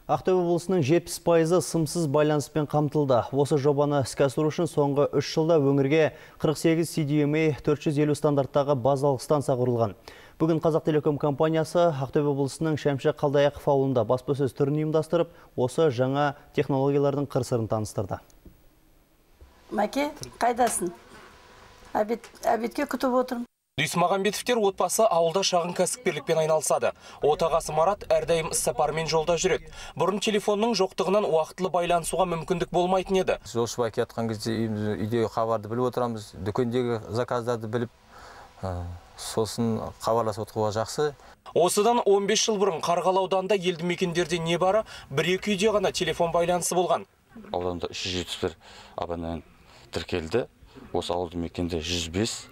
Ақтөбе облысының 70% сымсыз байланыспен қамтылды. Осы жобаны іске асыру үшін соңғы 3 жылда өңірге 48 CDMA 450 стандарттағы базалық станция құрылған. Бүгін Қазақтелеком компаниясы Ақтөбе облысының Шәмші Қалдаяқов ауылында баспасөз түрін ұйымдастырып, осы жаңа технологиялардың қыр-сырын таныстырды. Мәке, қайдасың? Әбетке күтіп отырмын. Дүйсмағамбетовтер отбасы ауылда шағын кәсіпкерлікпен айналысады. Отағасы Марат әрдайым іс-сапармен жолда жүреді. Бұрын телефонның жоқтығынан уақытылы байланысуға мүмкіндік болмайтын еді. Жолшыбай кеткен кезде үйдегі хабарды біліп отырамыз, дүкендегі заказдарды біліп, сосын хабарласып отыруға жақсы. Осыдан 15 жыл бұрын Қарғалы ауданында елді мекендерде не бары, бір-екі үйде ғана телефон байланысы болған. Ауданда 371 абонент тіркелді. Осы ауылды мекенде 105.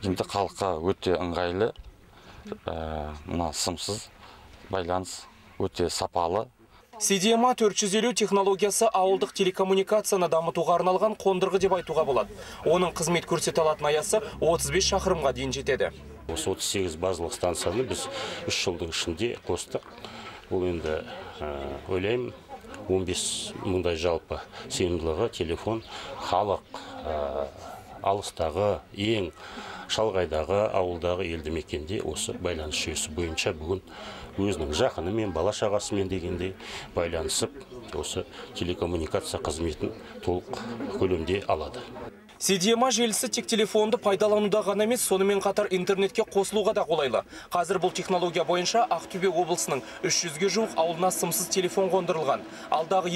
Енді халыққа өте ыңғайлы, мына сымсыз байланыс өте сапалы. CDMA 450 технологиясы ауылдық телекоммуникацияны дамытуға арналған қондырғы деп айтуға болады. Оның қызмет көрсете алатын аясы 35 шақырымға дейін жетеді. Осы 38 базалық станцияны біз 3 жылдың ішінде қостық. Ол енді ойлаймын 15 мыңдай жалпы сыйымдылығы телефон халық алыстағы ең шалғайдағы ауылдағы елді мекенде осы байланыс жүйесі бойынша бүгін өзінің жақынымен, бала шағасымен дегенде байланысып, осы телекоммуникация қызметін толық көлемде алады. CDMA желісі тек телефонды пайдалануда ғана емес, сонымен қатар интернетке қосылуға да қолайлы. Қазір бұл технология бойынша Ақтөбе облысының 300-ге жуық ауылына сымсыз телефон қондырылған. Алдағы